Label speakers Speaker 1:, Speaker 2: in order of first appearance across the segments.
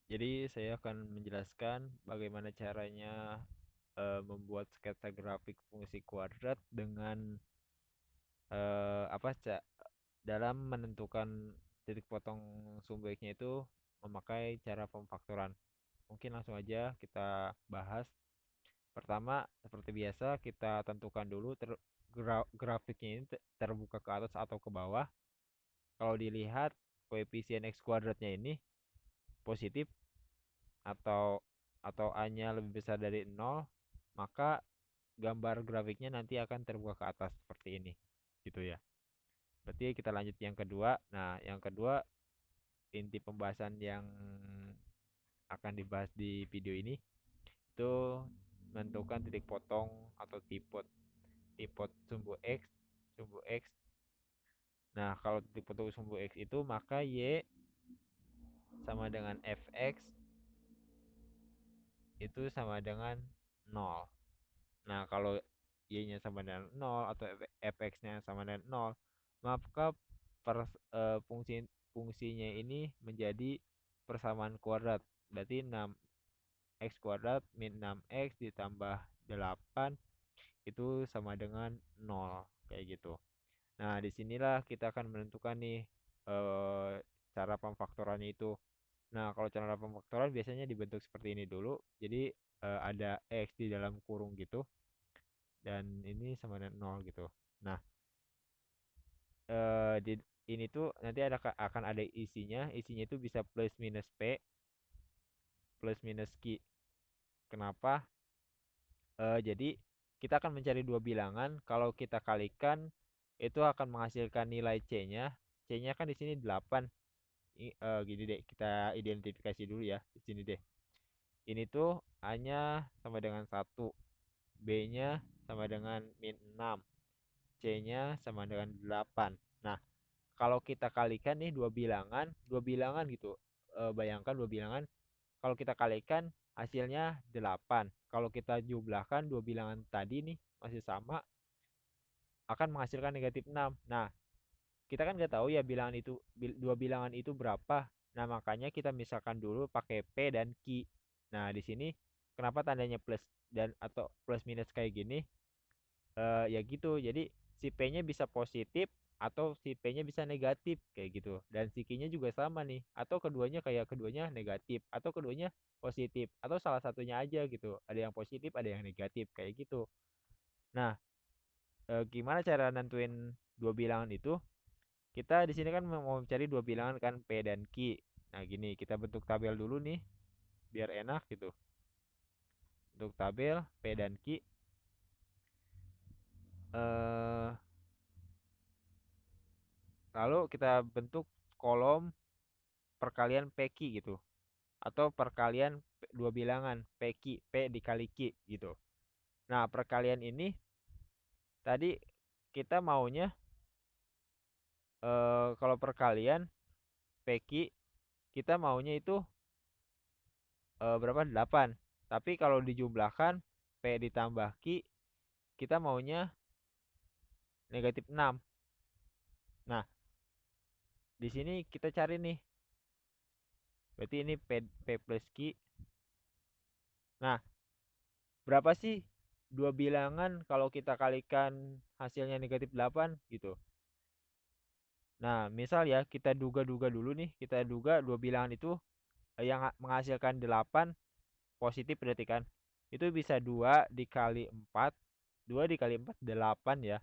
Speaker 1: Jadi saya akan menjelaskan bagaimana caranya membuat sketsa grafik fungsi kuadrat dengan apa dalam menentukan titik potong sumbu X-nya itu memakai cara pemfaktoran. Mungkin langsung aja kita bahas. Pertama, seperti biasa kita tentukan dulu grafiknya ini terbuka ke atas atau ke bawah. Kalau dilihat koefisien X kuadratnya ini positif atau A-nya lebih besar dari 0, maka gambar grafiknya nanti akan terbuka ke atas seperti ini. Gitu ya. Berarti kita lanjut yang kedua. Nah, yang kedua inti pembahasan yang akan dibahas di video ini itu menentukan titik potong atau tipot sumbu X. Nah, kalau titik potong sumbu X itu maka Y sama dengan Fx itu sama dengan 0. Nah, kalau Y-nya sama dengan 0 atau Fx-nya sama dengan 0, maka fungsi fungsinya ini menjadi persamaan kuadrat. Berarti 6x kuadrat min 6x ditambah 8 itu sama dengan 0 kayak gitu. Nah, disinilah kita akan menentukan nih eh, cara pemfaktorannya itu. Nah, kalau cara pemfaktoran biasanya dibentuk seperti ini dulu. Jadi ada x di dalam kurung gitu dan ini sama dengan 0 gitu. Nah, di ini tuh nanti akan ada isinya. Isinya itu bisa plus minus p, plus minus q. Kenapa? Jadi kita akan mencari dua bilangan. Kalau kita kalikan itu akan menghasilkan nilai c-nya. C-nya kan di sini 8. Gini deh, kita identifikasi dulu ya di sini deh. Ini tuh A-nya sama dengan 1, B-nya sama dengan min 6, C-nya sama dengan 8. Nah, kalau kita kalikan nih dua bilangan gitu. Bayangkan dua bilangan, kalau kita kalikan hasilnya 8. Kalau kita jumlahkan dua bilangan tadi nih masih sama, akan menghasilkan negatif 6. Nah, kita kan nggak tahu ya dua bilangan itu berapa. Nah, makanya kita misalkan dulu pakai P dan Q. Nah, di sini kenapa tandanya plus dan atau plus minus kayak gini? Ya gitu. Jadi si P-nya bisa positif atau si P-nya bisa negatif kayak gitu. Dan si Q-nya juga sama nih. Atau keduanya negatif atau keduanya positif atau salah satunya aja gitu. Ada yang positif, ada yang negatif kayak gitu. Nah, gimana cara nentuin dua bilangan itu? Kita di sini kan mau mencari dua bilangan kan P dan Q. Nah, gini, kita bentuk tabel dulu nih biar enak gitu. Bentuk tabel P dan Q. Eh, lalu kita bentuk kolom perkalian PQ gitu atau perkalian dua bilangan PQ, P dikali Q gitu. Nah, perkalian ini tadi kita maunya kalau perkalian PQ kita maunya itu berapa? 8. Tapi kalau dijumlahkan P ditambah Q kita maunya negatif 6. Nah, di sini kita cari nih. Berarti ini P plus Q. Nah, berapa sih dua bilangan kalau kita kalikan hasilnya negatif 8 gitu. Nah, misal ya kita duga-duga dulu nih. Kita duga dua bilangan itu yang menghasilkan 8 positif berarti kan. Itu bisa 2 dikali 4. 2 dikali 4 8 ya.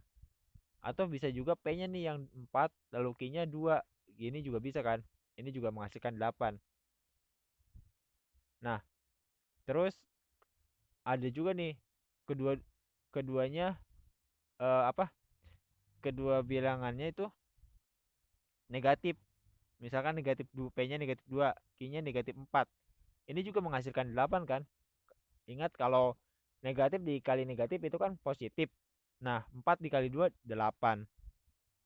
Speaker 1: Atau bisa juga P-nya nih yang 4 lalu Q-nya 2. Gini juga bisa kan. Ini juga menghasilkan 8. Nah, terus ada juga nih kedua keduanya apa? Kedua bilangannya itu negatif. Misalkan negatif 2, P-nya negatif 2, Q-nya negatif 4. Ini juga menghasilkan 8 kan? Ingat kalau negatif dikali negatif itu kan positif. Nah, 4 dikali 2 8.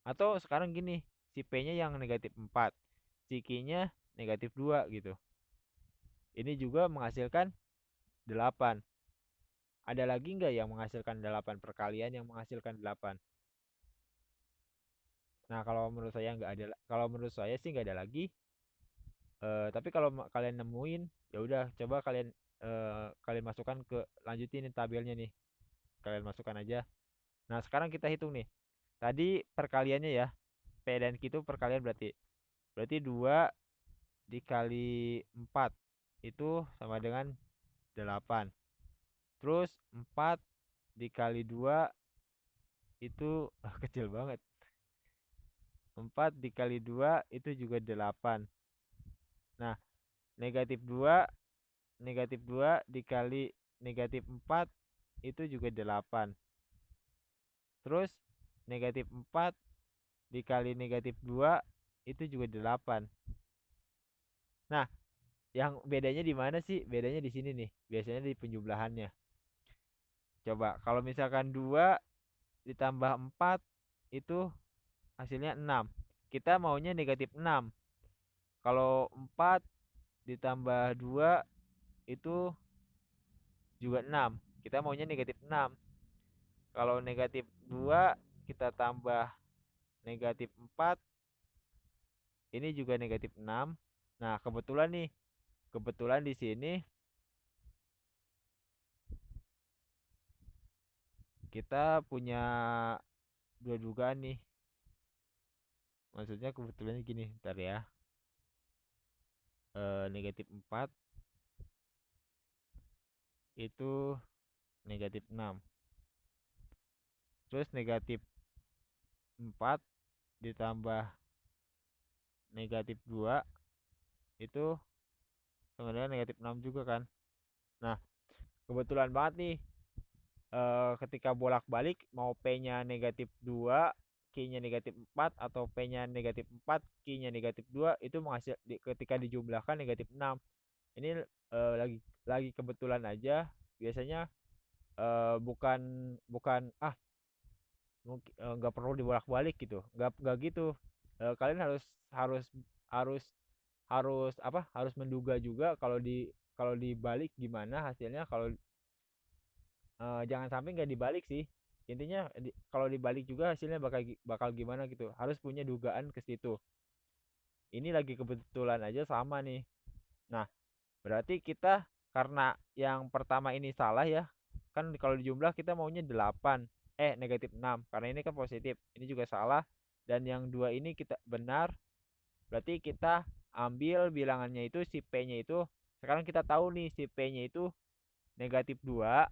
Speaker 1: Atau sekarang gini, si P-nya yang negatif 4, si Q-nya negatif 2 gitu. Ini juga menghasilkan 8. Ada lagi nggak yang menghasilkan 8 perkalian yang menghasilkan 8? Nah, kalau menurut saya nggak ada. Kalau menurut saya sih nggak ada lagi. Tapi kalau kalian nemuin, ya udah coba kalian kalian masukkan ke lanjutin nih tabelnya nih. Kalian masukkan aja. Nah, sekarang kita hitung nih. Tadi perkaliannya ya. P dan Q itu perkalian berarti. Berarti 2 dikali 4 itu sama dengan 8. Terus 4 dikali 2 itu kecil banget. 4 dikali 2 itu juga 8. Nah, negatif 2 dikali negatif 4 itu juga 8. Terus negatif 4 dikali negatif 2 itu juga 8. Nah, yang bedanya di mana sih? Bedanya di sini nih. Biasanya di penjumlahannya. Coba kalau misalkan 2 ditambah 4 itu hasilnya 6. Kita maunya negatif 6. Kalau 4 ditambah 2 itu juga 6. Kita maunya negatif 6. Kalau negatif 2 kita tambah negatif 4 ini juga negatif 6. Nah, kebetulan nih, kebetulan di sini kita punya dua dugaan nih. Maksudnya kebetulan gini, ntar ya. Negatif 4 itu negatif 6. Terus negatif 4 ditambah negatif 2 itu sama dengan negatif 6 juga kan. Nah, kebetulan banget nih ketika bolak-balik mau P-nya negatif 2, Q-nya negatif 4 atau P-nya negatif 4, Q-nya negatif 2 itu ketika dijumlahkan negatif 6. Ini lagi kebetulan aja. Biasanya bukan bukan mungkin nggak perlu dibolak-balik gitu. Nggak gitu. Kalian harus harus harus harus apa? Harus menduga juga kalau dibalik gimana hasilnya. Kalau jangan sampai nggak dibalik sih. Intinya kalau dibalik juga hasilnya bakal gimana gitu. Harus punya dugaan ke situ. Ini lagi kebetulan aja sama nih. Nah, berarti kita karena yang pertama ini salah ya. Kan kalau dijumlah kita maunya 8. Negatif 6. Karena ini kan positif. Ini juga salah. Dan yang dua ini kita benar. Berarti kita ambil bilangannya itu si P-nya itu. Sekarang kita tahu nih si P-nya itu negatif 2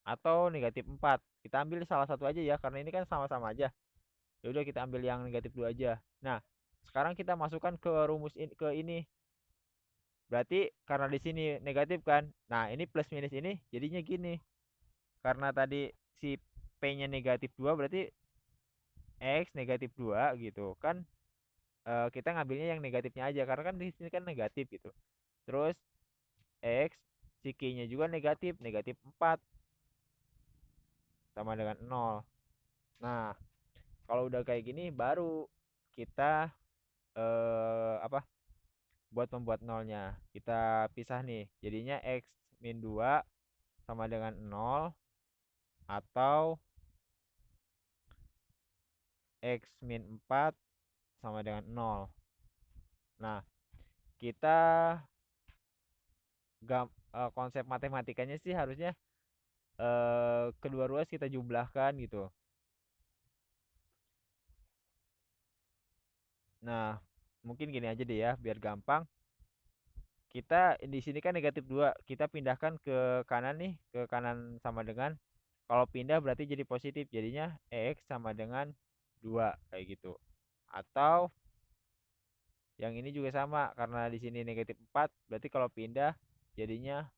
Speaker 1: atau negatif 4. Kita ambil salah satu aja ya, karena ini kan sama-sama aja. Ya udah kita ambil yang negatif 2 aja. Nah, sekarang kita masukkan ke rumus ke ini. Berarti karena di sini negatif kan. Nah, ini plus minus ini jadinya gini. Karena tadi si P-nya negatif 2 berarti X negatif 2 gitu kan. Kita ngambilnya yang negatifnya aja karena kan di sini kan negatif gitu. Terus X si Q-nya juga negatif, negatif 4 sama dengan 0. Nah, kalau udah kayak gini baru kita apa buat membuat nolnya. Kita pisah nih. Jadinya X min 2 sama dengan 0 atau X min 4 sama dengan 0. Nah, kita konsep matematikanya sih harusnya kedua ruas kita jumlahkan gitu. Nah, mungkin gini aja deh ya, biar gampang. Kita di sini kan negatif 2, kita pindahkan ke kanan nih, ke kanan sama dengan kalau pindah berarti jadi positif, jadinya X sama dengan 2 kayak gitu. Atau yang ini juga sama karena di sini negatif 4, berarti kalau pindah jadinya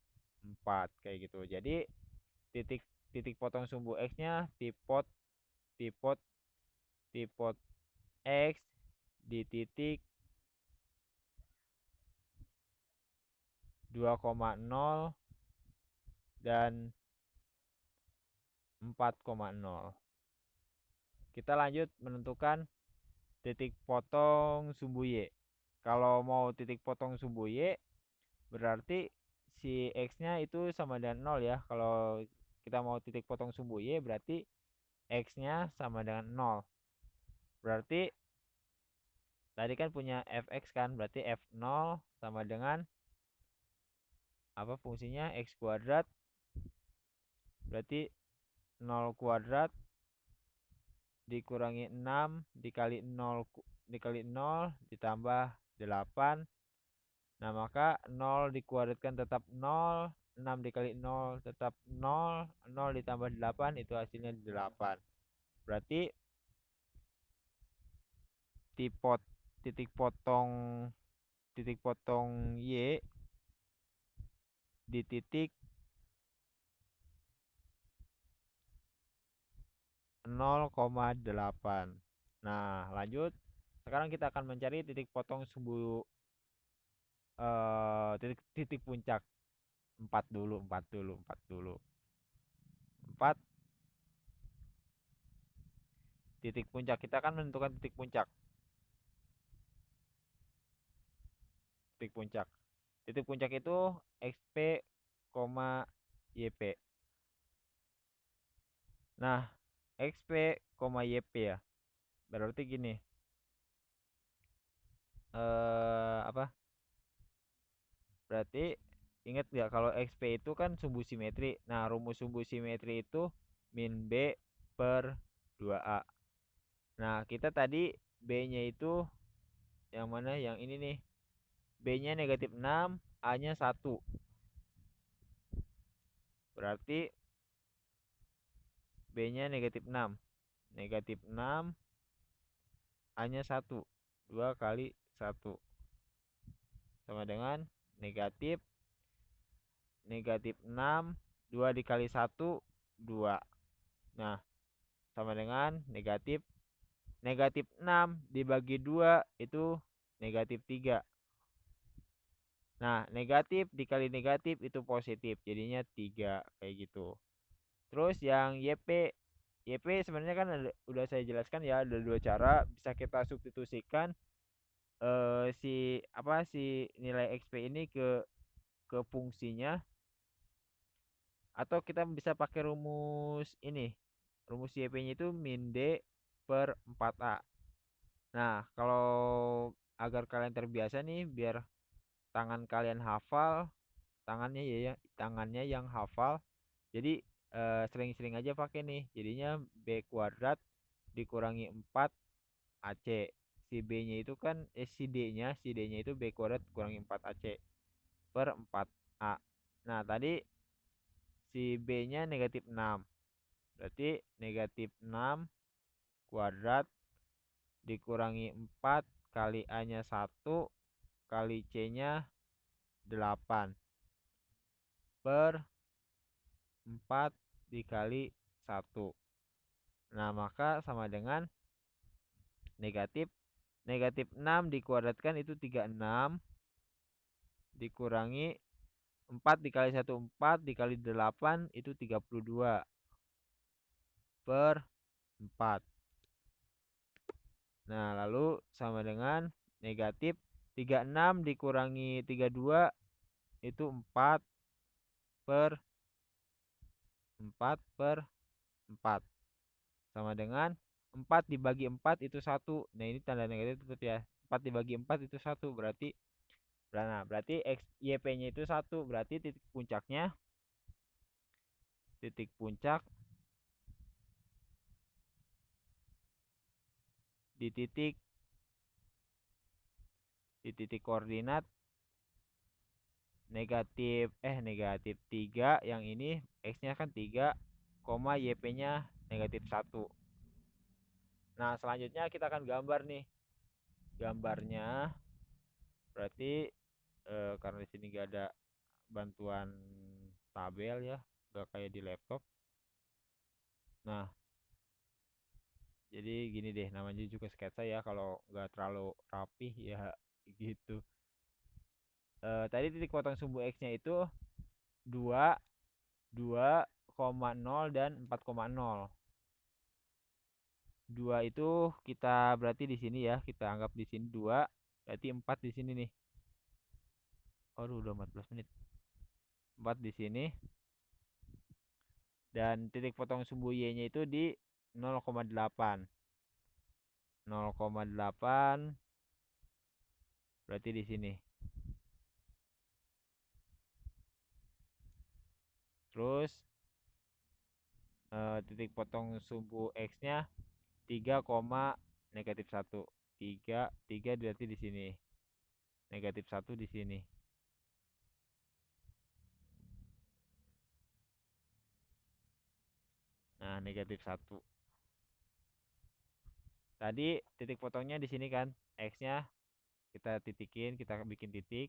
Speaker 1: 4 kayak gitu. Jadi titik titik potong sumbu X-nya tipot tipot tipot X di titik 2,0 dan 4,0. Kita lanjut menentukan titik potong sumbu Y. Kalau mau titik potong sumbu Y berarti si X-nya itu sama dengan 0 ya. Kalau kita mau titik potong sumbu Y berarti X-nya sama dengan 0. Berarti tadi kan punya fx kan, berarti f0 sama dengan apa fungsinya x kuadrat, berarti 0 kuadrat dikurangi 6 dikali 0 dikali 0 ditambah 8. Nah, maka 0 dikuadratkan tetap 0, 6 dikali 0 tetap 0, 0 ditambah 8 itu hasilnya 8. Berarti tipot titik potong Y di titik 0,8. Nah, lanjut. Sekarang kita akan mencari titik potong sumbu titik puncak. 4 dulu, 4 dulu, 4 dulu. 4 titik puncak. Kita akan menentukan titik puncak. Titik puncak. Titik puncak itu XP, YP. Nah, XP, YP ya. Berarti gini. Apa? Berarti ingat nggak kalau XP itu kan sumbu simetri. Nah, rumus sumbu simetri itu min B per 2A. Nah, kita tadi B-nya itu yang mana? Yang ini nih. B-nya negatif 6, A-nya 1. Berarti B-nya negatif 6. Negatif 6, A-nya 1. 2 kali 1. Sama dengan negatif 6. 2 dikali 1, 2. Nah, sama dengan negatif 6 dibagi 2 itu negatif 3. Nah, negatif dikali negatif itu positif. Jadinya 3 kayak gitu. Terus yang YP. YP sebenarnya kan udah saya jelaskan ya, ada dua cara bisa kita substitusikan si nilai XP ini ke fungsinya, atau kita bisa pakai rumus ini. Rumus YP-nya itu min D per 4A. Nah, kalau agar kalian terbiasa nih, biar tangan kalian hafal, tangannya yang hafal. Jadi sering-sering aja pakai nih. Jadinya B kuadrat dikurangi 4 AC. Si B-nya itu kan si D-nya itu B kuadrat kurangi 4 AC per 4A. Nah, tadi si B-nya negatif 6. Berarti negatif 6 kuadrat dikurangi 4 kali A-nya 1 kali C-nya 8 per 4 dikali 1. Nah, maka sama dengan negatif 6 dikuadratkan itu 36 dikurangi 4 dikali 1 4 dikali 8 itu 32 per 4. Nah, lalu sama dengan negatif 36 dikurangi 32 itu 4 per 4 sama dengan 4 dibagi 4 itu 1. Nah, ini tanda negatif tetap ya. 4 dibagi 4 itu 1, berarti YP-nya itu 1, berarti titik puncak di titik koordinat negatif 3, yang ini X-nya kan 3, YP-nya negatif 1. Nah, selanjutnya kita akan gambar nih. Gambarnya berarti karena di sini gak ada bantuan tabel ya, gak kayak di laptop. Nah, jadi gini deh, namanya juga sketsa ya, kalau nggak terlalu rapih ya gitu. Tadi titik potong sumbu X-nya itu 2, 2,0 dan 4,0. 2 itu kita berarti di sini ya, kita anggap di sini 2, berarti 4 di sini nih. Aduh, udah 14 menit. 4 di sini. Dan titik potong sumbu Y-nya itu di 0,8. 0,8 berarti di sini. Terus titik potong sumbu X-nya 3, negatif 1. 3 berarti di sini. Negatif 1 di sini. Nah, negatif 1. Tadi titik potongnya di sini kan. X-nya kita titikin, kita bikin titik.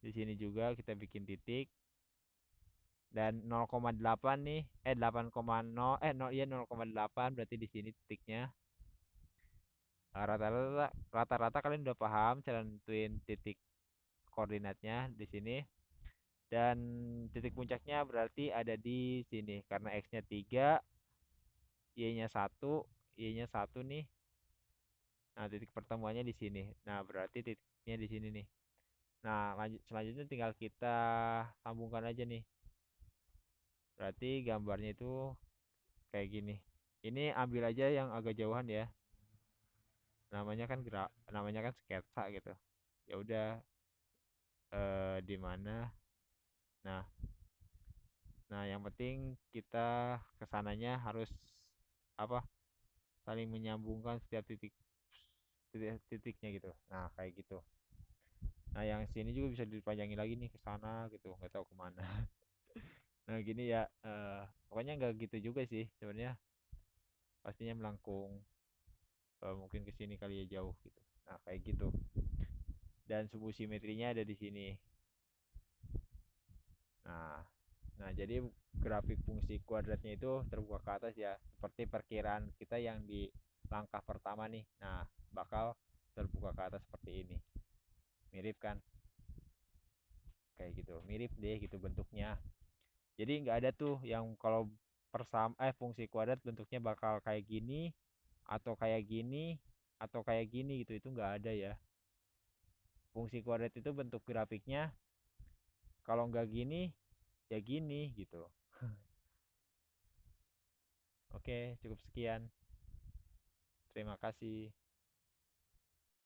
Speaker 1: Di sini juga kita bikin titik. Dan 0,8 nih, 8,0, 0, iya 0,8 berarti di sini titiknya. Nah, rata-rata kalian udah paham cara nentuin titik koordinatnya di sini. Dan titik puncaknya berarti ada di sini karena X-nya 3, Y-nya 1, Y-nya 1 nih. Nah, titik pertemuannya di sini. Nah, berarti titiknya di sini nih. Nah, selanjutnya tinggal kita sambungkan aja nih. Berarti gambarnya itu kayak gini. Ini ambil aja yang agak jauhan ya. Namanya kan sketsa gitu. Ya udah di mana? Nah, nah yang penting kita kesananya harus apa? Saling menyambungkan setiap titiknya gitu. Nah, kayak gitu. Nah, yang sini juga bisa dipanjangin lagi nih ke sana gitu, nggak tahu kemana. Nah, gini ya, pokoknya nggak gitu juga sih sebenarnya. Pastinya melengkung, mungkin ke sini kali ya jauh gitu. Nah, kayak gitu. Dan sumbu simetrinya ada di sini. Nah, nah jadi grafik fungsi kuadratnya itu terbuka ke atas ya, seperti perkiraan kita yang di langkah pertama nih. Nah, bakal terbuka ke atas seperti ini. Mirip kan? Kayak gitu. Mirip deh gitu bentuknya. Jadi nggak ada tuh yang kalau fungsi kuadrat bentuknya bakal kayak gini atau kayak gini atau kayak gini gitu, itu nggak ada ya. Fungsi kuadrat itu bentuk grafiknya kalau nggak gini ya gini gitu. Oke, cukup sekian. Terima kasih.